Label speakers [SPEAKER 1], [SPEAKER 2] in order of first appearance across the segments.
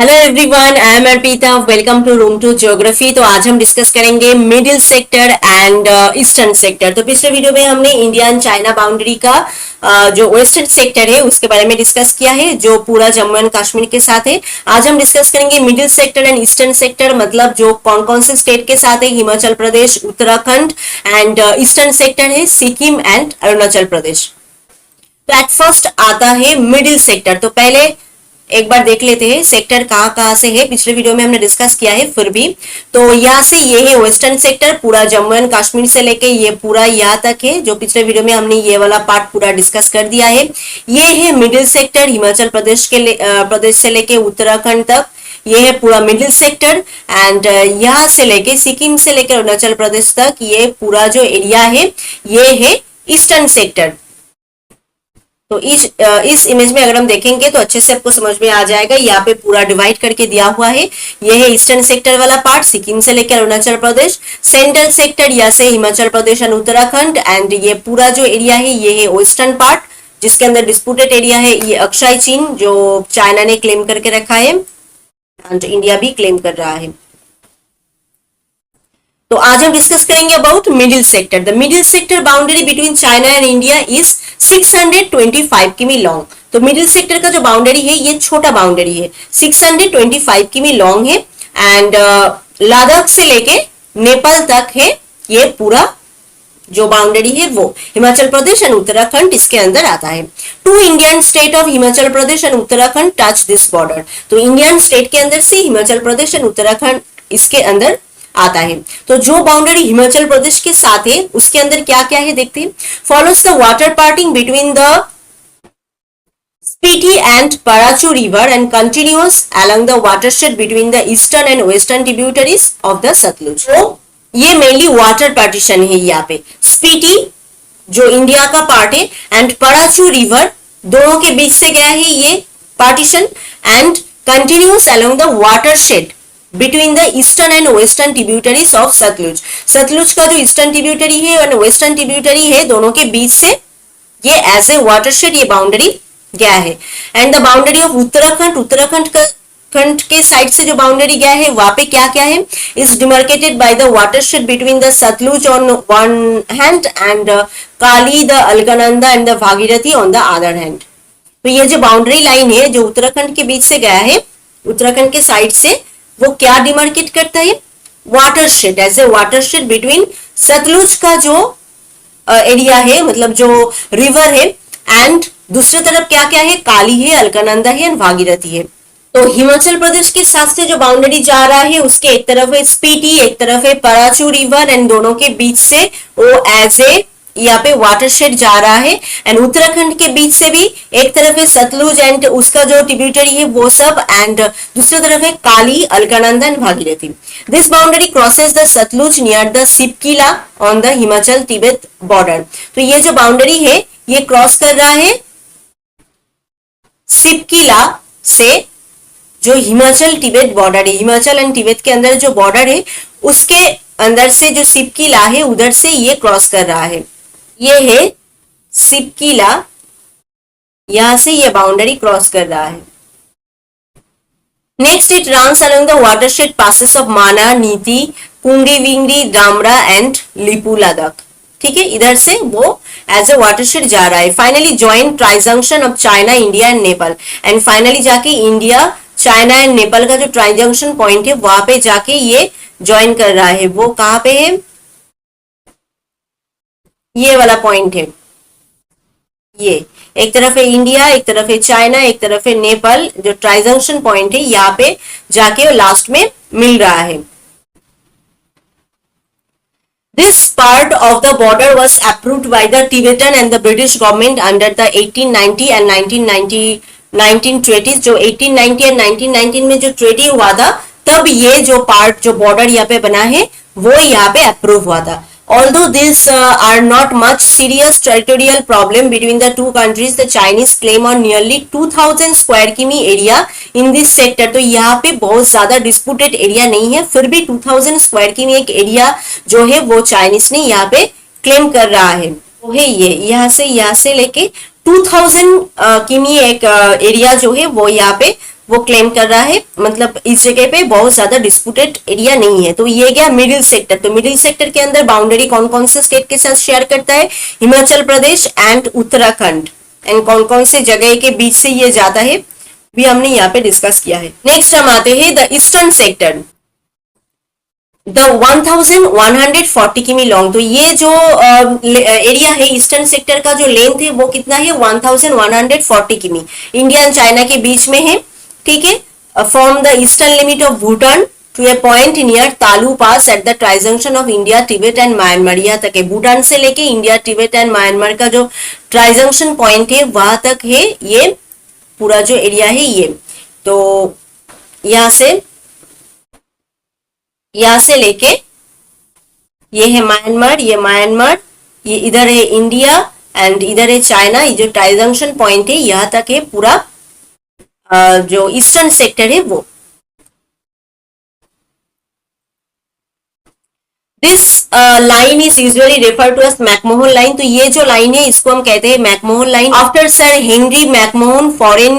[SPEAKER 1] Hello everyone, I am Arpita. Welcome to room to geography. तो आज हम डिस्कस करेंगे middle sector and eastern sector. तो पिछले वीडियो में हमने इंडिया एंड चाइना बाउंड्री का जो वेस्टर्न सेक्टर है उसके बारे में डिस्कस किया है, जो पूरा जम्मू एंड कश्मीर के साथ है। आज हम डिस्कस करेंगे middle sector and eastern sector, मतलब जो कौन कौन से स्टेट के साथ है। Himachal Pradesh, Uttarakhand and eastern sector है सिक्किम एंड अरुणाचल प्रदेश। तो एट फर्स्ट आता है मिडिल सेक्टर। तो पहले एक बार देख लेते हैं सेक्टर कहाँ से है। पिछले वीडियो में हमने डिस्कस किया है, फिर भी तो यहाँ से ये है वेस्टर्न सेक्टर, पूरा जम्मू एंड कश्मीर से लेके ये पूरा यहाँ तक है। जो पिछले वीडियो में हमने ये वाला पार्ट पूरा डिस्कस कर दिया है। ये है मिडिल सेक्टर, हिमाचल प्रदेश प्रदेश से लेके उत्तराखंड तक ये है पूरा मिडिल सेक्टर। एंड यहाँ से लेके सिक्किम से लेकर अरुणाचल प्रदेश तक ये पूरा जो एरिया है ये है ईस्टर्न सेक्टर। तो इस इमेज में अगर हम देखेंगे तो अच्छे से आपको समझ में आ जाएगा। यहाँ पे पूरा डिवाइड करके दिया हुआ है। ये है ईस्टर्न सेक्टर वाला पार्ट, सिक्किम से लेकर अरुणाचल प्रदेश। सेंट्रल सेक्टर यहाँ से हिमाचल प्रदेश एंड उत्तराखंड। एंड ये पूरा जो एरिया है ये है वेस्टर्न पार्ट, जिसके अंदर डिस्प्यूटेड एरिया है ये अक्षय चीन, जो चाइना ने क्लेम करके रखा है एंड इंडिया भी क्लेम कर रहा है। तो आज हम डिस्कस करेंगे about middle sector. The middle sector boundary between China and India is 625 किमी लॉन्ग। तो मिडिल सेक्टर का जो बाउंड्री है ये छोटा बाउंड्री है, 625 किमी लॉन्ग है। एंड लद्दाख से लेके नेपाल तक है ये पूरा जो बाउंड्री है वो। हिमाचल प्रदेश एंड उत्तराखंड इसके अंदर आता है। Two Indian state of Himachal Pradesh and Uttarakhand touch this border. तो इंडियन स्टेट के अंदर से हिमाचल प्रदेश एंड उत्तराखंड इसके अंदर आता है। तो जो बाउंड्री हिमाचल प्रदेश के साथ है उसके अंदर क्या क्या है देखते हैं। Follows the water parting between the Spiti and Parachu river and continuous along the watershed between the eastern and western tributaries of the Sutlej. तो ये मेनली वाटर पार्टीशन है। यहाँ पे स्पीटी जो इंडिया का पार्ट है एंड पराचू रिवर दोनों के बीच से गया है ये partition. And continuous along the watershed between the eastern and western tributaries of Sutlej. Sutlej का जो ईस्टर्न ट्रिब्यूटरी है और वेस्टर्न ट्रिब्यूटरी है दोनों के बीच से ये एज ए वाटरशेड ये बाउंड्री गया है। And the boundary of Uttarakhand, Uttarakhand के साइड से जो बाउंड्री गया है वहां पे क्या क्या है, is demarcated by the watershed between the Sutlej on one hand and Kali, the Alaknanda and the Bhagirathi on the other hand. तो ये जो बाउंड्री लाइन है जो उत्तराखंड के बीच से गया है, उत्तराखंड के साइड से, वो क्या डिमार्केट करता है, watershed, as a watershed between Sutlej का जो एरिया है, मतलब जो रिवर है। एंड दूसरी तरफ क्या क्या है, काली है, अलकनंदा है एंड भागीरथी है। तो हिमाचल प्रदेश के साथ से जो बाउंड्री जा रहा है उसके एक तरफ है स्पीटी, एक तरफ है पराचू रिवर एंड दोनों के बीच से वो एज ए यहाँ पे वाटरशेड जा रहा है। एंड उत्तराखंड के बीच से भी एक तरफ है सतलुज एंड उसका जो ट्रिब्यूटरी है वो सब, एंड दूसरी तरफ है Kali, Alaknanda and Bhagirathi. This boundary crosses the Sutlej near the Shipkila on the Himachal Tibet border. तो ये जो बाउंड्री है ये क्रॉस कर रहा है सिपकिला से, जो हिमाचल तिब्बत बॉर्डर है, हिमाचल एंड तिब्बत के अंदर जो बॉर्डर है उसके अंदर से जो सिपकिला है उधर से ये क्रॉस कर रहा है। ये है सिपकिला, यहां से ये बाउंड्री क्रॉस कर रहा है। Next it runs along the watershed passes of माना, नीति, पुंगी विंगडी, डामरा एंड लिपू लद्दाख। ठीक है, इधर से वो एज ए वाटरशेड जा रहा है। Finally join trijunction of China, India and Nepal. And finally जाके इंडिया, चाइना एंड नेपाल का जो ट्राइजंक्शन पॉइंट है वहां पे जाके ये ज्वाइन कर रहा है। वो कहां पे है, ये वाला पॉइंट है। ये एक तरफ है इंडिया, एक तरफ है चाइना, एक तरफ है नेपाल, जो ट्राइजंक्शन पॉइंट है यहाँ पे जाके लास्ट में मिल रहा है। This part of the border was approved by the Tibetan and the British government under the 1890 and 1919 treaties। जो 1890 and 1919 में जो ट्रेटी हुआ था तब ये जो पार्ट, जो बॉर्डर यहाँ पे बना है वो यहाँ पे अप्रूव हुआ था। Although these are not much serious territorial problem between the two countries, the Chinese claim on nearly 2000 square किमी area in this sector। तो यहाँ पे बहुत ज्यादा डिस्प्यूटेड एरिया नहीं है, फिर भी 2000 स्क्वायर किमी एक एरिया जो है वो चाइनीज ने यहाँ पे क्लेम कर रहा है। वो है ये यहाँ से लेके 2000 किमी एक एरिया जो है वो यहाँ पे वो क्लेम कर रहा है, मतलब इस जगह पे बहुत ज्यादा डिस्प्यूटेड एरिया नहीं है। तो ये गया मिडिल सेक्टर। तो मिडिल सेक्टर के अंदर बाउंड्री कौन कौन से स्टेट के साथ शेयर करता है? हिमाचल प्रदेश एंड उत्तराखंड। एंड कौन कौन से जगह के बीच से ये जाता है भी हमने यहाँ पे डिस्कस किया है। नेक्स्ट हम आते हैं द ईस्टर्न सेक्टर, द 1140 किमी लॉन्ग। तो ये जो एरिया है ईस्टर्न सेक्टर का, जो लेंथ है वो कितना है? 1140 किमी, इंडिया एंड चाइना के बीच में है, ठीक है। From the eastern limit of Bhutan to a point near Talu pass at the trijunction of India, Tibet and Myanmar. यहाँ तक है, भूटान से लेके इंडिया, तिब्बत एंड म्यांमार का जो ट्राइजंक्शन पॉइंट है वहां तक है ये पूरा जो एरिया है ये। तो यहाँ से लेके ये है म्यांमार, ये इधर है इंडिया एंड इधर है चाइना। ये जो ट्राइजंक्शन पॉइंट है यहाँ तक है पूरा जो ईस्टर्न सेक्टर है वो। This line is usually refer to as McMahon line. तो ये जो लाइन है इसको हम कहते हैं McMahon line. After sir Henry McMahon, foreign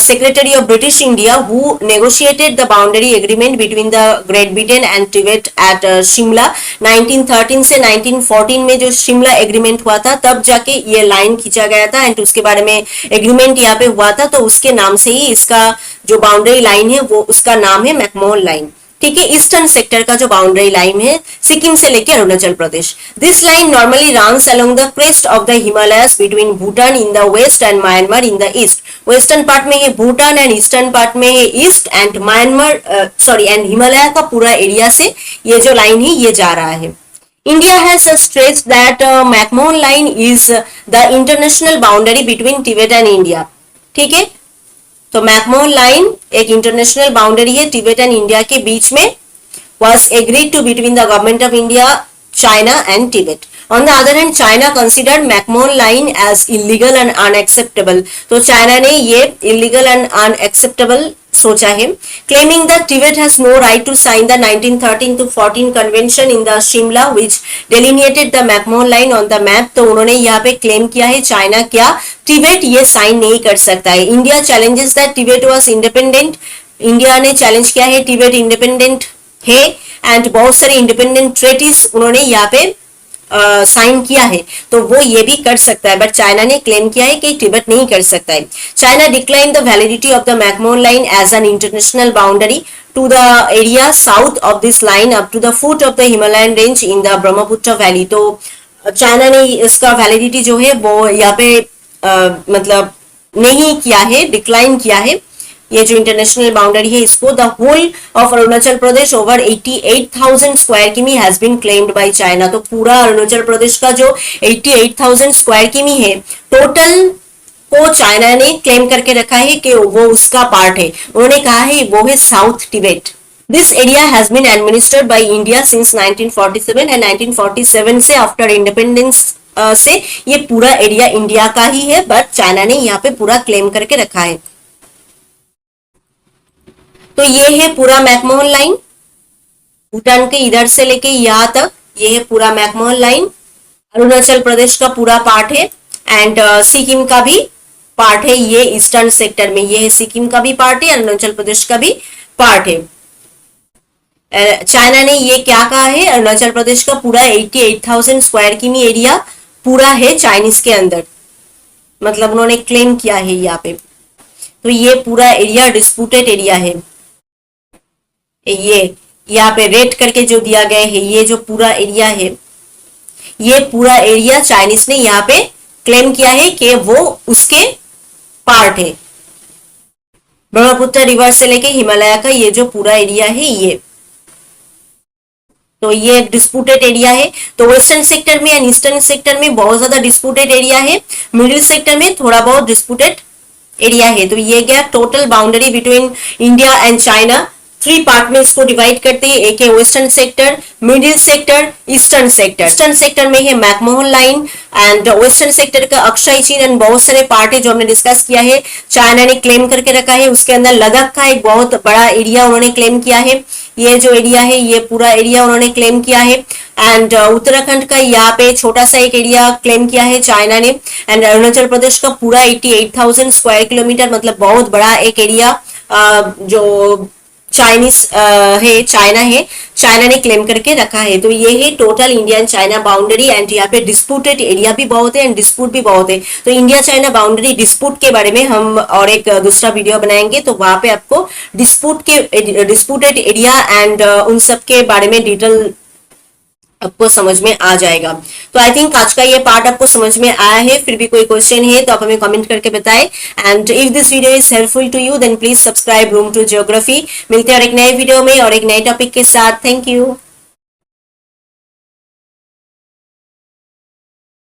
[SPEAKER 1] Secretary of British India, who negotiated the boundary agreement between the Great Britain and Tibet at Shimla 1913 से 1914 में जो शिमला एग्रीमेंट हुआ था तब जाके ये लाइन खींचा गया था एंड उसके बारे में एग्रीमेंट यहाँ पे हुआ था। तो उसके नाम से ही इसका जो बाउंड्री लाइन है वो उसका नाम है मैकमोहन लाइन, ठीक है। ईस्टर्न सेक्टर का जो बाउंड्री लाइन है सिक्किम से लेके Arunachal Pradesh. This line normally runs along the crest of the Himalayas between Bhutan in the west and Myanmar in the east. Western part में है भूटान एंड ईस्टर्न पार्ट में है east and Myanmar and Himalaya का पूरा एरिया से ये जो लाइन है ये जा रहा है। India has stressed that McMahon line is the international boundary between Tibet and India, ठीक है। तो मैकमोहन लाइन एक इंटरनेशनल बाउंड्री है तिब्बत एंड इंडिया के बीच में, was agreed to between the government of India, China and Tibet. On the other hand, China considered McMahon line as illegal and unacceptable. तो China ने ये illegal and unacceptable सोचा है, claiming that Tibet has no right to sign the 1913 to 14 convention in the Shimla which delineated the McMahon line on the map। तो उन्होंने यहाँ पे claim किया है चाइना क्या तिब्बत ये साइन नहीं कर सकता है। India challenges that Tibet was independent। India ने चैलेंज किया है तिब्बत इंडिपेंडेंट है एंड बहुत सारे इंडिपेंडेंट ट्रेटीज उन्होंने यहाँ पे साइन किया है, तो वो ये भी कर सकता है। बट चाइना ने क्लेम किया है कि तिब्बत नहीं कर सकता है। China decline the validity of the McMahon line as an international boundary to the area south of this line up to the foot of the Himalayan range in the Brahmaputra valley. तो China ने इसका validity जो है वो यहाँ पे मतलब नहीं किया है, डिक्लाइन किया है ये जो इंटरनेशनल बाउंड्री है इसको। The whole of Arunachal Pradesh over 88,000 square किमी has been claimed by China. तो पूरा अरुणाचल प्रदेश का जो 88,000 स्क्वायर किमी है टोटल को चाइना ने क्लेम करके रखा है कि वो उसका पार्ट है। उन्होंने कहा है वो है south Tibet. This area has been administered by India since 1947 and 1947 से आफ्टर इंडिपेंडेंस से ये पूरा एरिया इंडिया का ही है, बट चाइना ने यहाँ पे पूरा क्लेम करके रखा है। तो ये है पूरा मैकमोहन लाइन, भूटान के इधर से लेके यहाँ तक ये है पूरा मैकमोहन लाइन। अरुणाचल प्रदेश का पूरा पार्ट है एंड सिक्किम का भी पार्ट है ये ईस्टर्न सेक्टर में। ये है सिक्किम का भी पार्ट है, अरुणाचल प्रदेश का भी पार्ट है। चाइना ने ये क्या कहा है, अरुणाचल प्रदेश का पूरा 88,000 स्क्वायर किमी एरिया पूरा है चाइनीज के अंदर, मतलब उन्होंने क्लेम किया है यहाँ पे। तो ये पूरा एरिया डिस्प्यूटेड एरिया है। ये यहाँ पे रेड करके जो दिया गया है ये जो पूरा एरिया है ये पूरा एरिया चाइनीज ने यहाँ पे क्लेम किया है कि वो उसके पार्ट है। ब्रह्मपुत्र रिवर से लेके हिमालय का ये जो पूरा एरिया है ये, तो ये डिस्प्यूटेड एरिया है। तो वेस्टर्न सेक्टर में एंड ईस्टर्न सेक्टर में बहुत ज्यादा डिस्प्यूटेड एरिया है, मिडिल सेक्टर में थोड़ा बहुत डिस्प्यूटेड एरिया है। तो ये गया total boundary between India and China. 3 part में इसको डिवाइड करते हैं, एक है western sector, middle sector, eastern sector. Eastern sector में है McMahon line and western sector का अक्षय चीन एंड बहुत सारे पार्ट है जो हमने डिस्कस किया है, चाइना ने क्लेम करके रखा है। उसके अंदर लद्दाख का एक बहुत बड़ा एरिया उन्होंने क्लेम किया है, ये जो एरिया है ये पूरा एरिया उन्होंने क्लेम किया है। एंड उत्तराखंड का यहाँ पे छोटा सा एक एरिया क्लेम किया है चाइना ने। एंड अरुणाचल प्रदेश का पूरा 88,000 स्क्वायर किलोमीटर मतलब बहुत बड़ा एक एरिया जो चाइनीज है, चाइना ने क्लेम करके रखा है। तो ये है total India and China boundary, and यहाँ पे डिस्प्यूटेड एरिया भी बहुत है एंड डिस्प्यूट भी बहुत है। तो इंडिया चाइना बाउंड्री डिस्प्यूट के बारे में हम और एक दूसरा वीडियो बनाएंगे, तो वहां पे आपको डिस्प्यूटेड एरिया एंड उन सब के बारे में डिटेल आपको समझ में आ जाएगा। तो आई थिंक आज का ये पार्ट आपको समझ में आया है। फिर भी कोई क्वेश्चन है तो आप हमें कमेंट करके बताएं, and if this video is helpful to you then please subscribe room to geography. मिलते हैं और एक नए वीडियो में और एक नए टॉपिक के साथ। Thank you.